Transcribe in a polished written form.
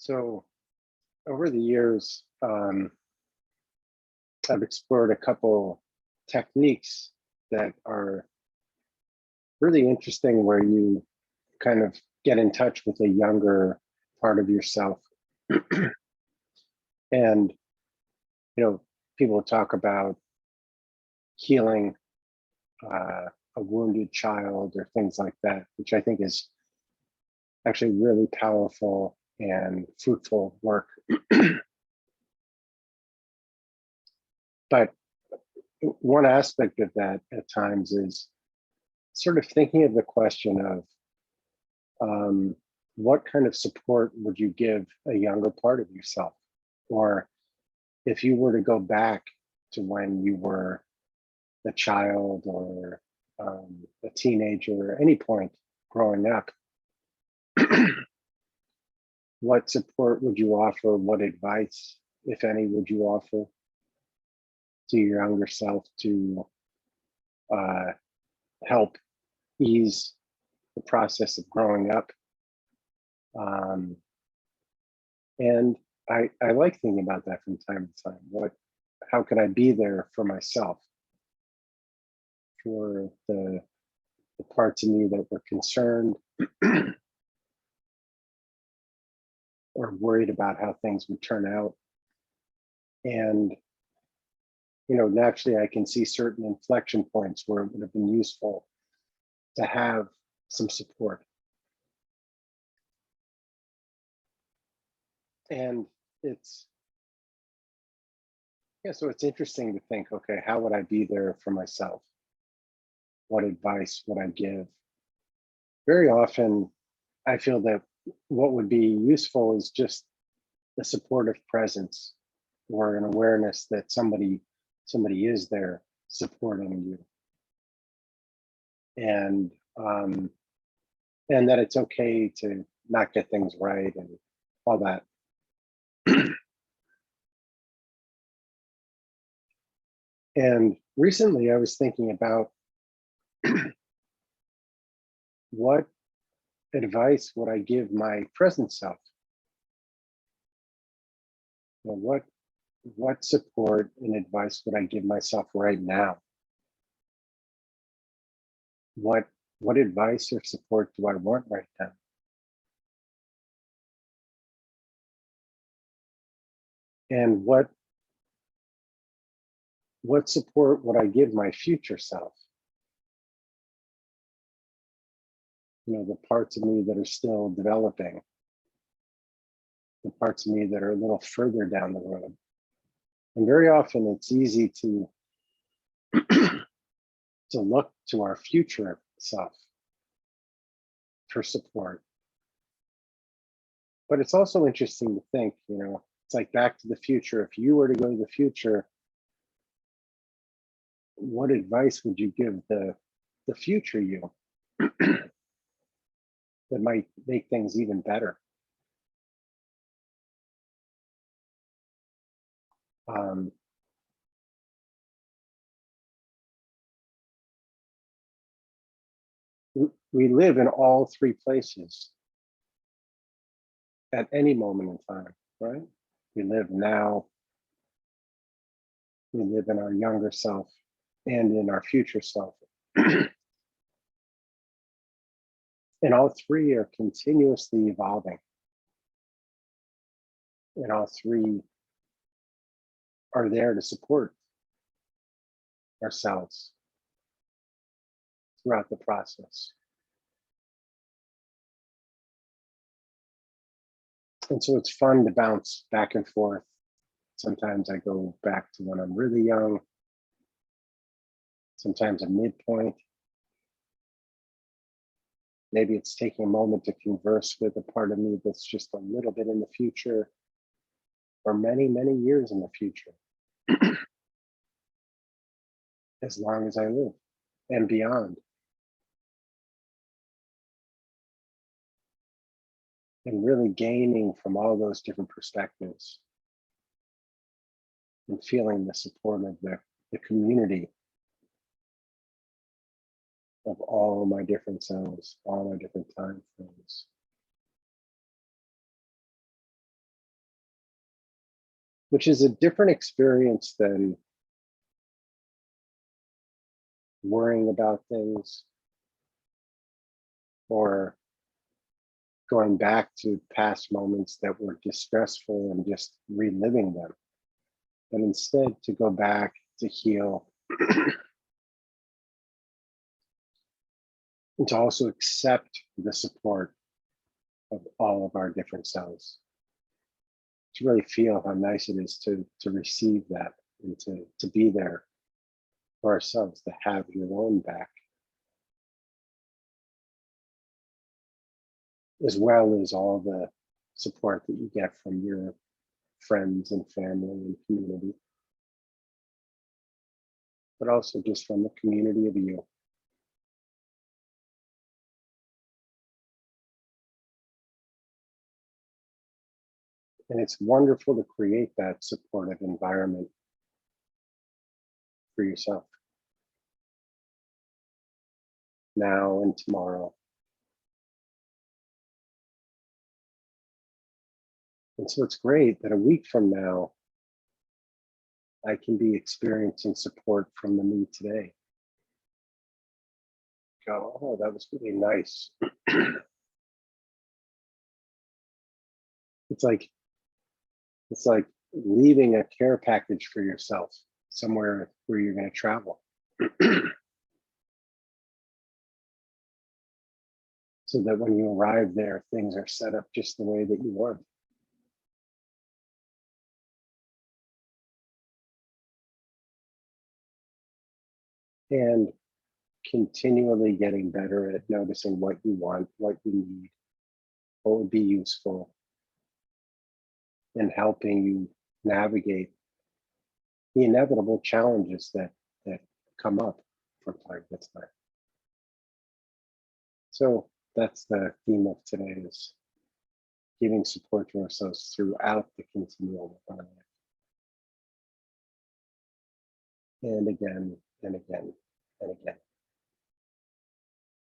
So over the years, I've explored a couple techniques that are really interesting where you kind of get in touch with a younger part of yourself. And, you know, people talk about healing a wounded child or things like that, which I think is actually really powerful and fruitful work. But one aspect of that at times is sort of thinking of the question of what kind of support would you give a younger part of yourself? Or if you were to go back to when you were a child or a teenager, at any point growing up, what support would you offer? What advice, if any, would you offer to your younger self to help ease the process of growing up? And I like thinking about that from time to time. How could I be there for myself, for the parts of me that were concerned or worried about how things would turn out? And naturally, I can see certain inflection points where it would have been useful to have some support. And so it's interesting to think, okay, how would I be there for myself? What advice would I give? Very often, I feel that what would be useful is just the supportive presence or an awareness that somebody is there supporting you, and that it's okay to not get things right and all that. And recently I was thinking about what advice would I give my present self? What support and advice would I give myself right now? What advice or support do I want right now? And what support would I give my future self? The parts of me that are still developing, the parts of me that are a little further down the road. And very often it's easy to to look to our future self for support. But it's also interesting to think, it's like Back to the Future. If you were to go to the future, what advice would you give the future you that might make things even better? We live in all three places at any moment in time, right? We live now, we live in our younger self, and in our future self. And all three are continuously evolving. And all three are there to support ourselves throughout the process. And so it's fun to bounce back and forth. Sometimes I go back to when I'm really young, sometimes a midpoint. Maybe it's taking a moment to converse with a part of me that's just a little bit in the future, or many, many years in the future, as long as I live and beyond. And really gaining from all those different perspectives and feeling the support of the community of all my different selves, all my different time frames. which is a different experience than worrying about things or going back to past moments that were distressful and just reliving them, but instead to go back to heal and to also accept the support of all of our different selves, to really feel how nice it is to receive that and to be there for ourselves, to have your own back, as well as all the support that you get from your friends and family and community, but also just from the community of you. And it's wonderful to create that supportive environment for yourself now and tomorrow. And so it's great that a week from now, I can be experiencing support from the me today. Go, oh, that was really nice. It's like leaving a care package for yourself somewhere where you're going to travel. So that when you arrive there, things are set up just the way that you want. And continually getting better at noticing what you want, what you need, what would be useful, and helping you navigate the inevitable challenges that come up from time to time. So that's the theme of today, is giving support to ourselves throughout the continuum of our life. And again and again and again.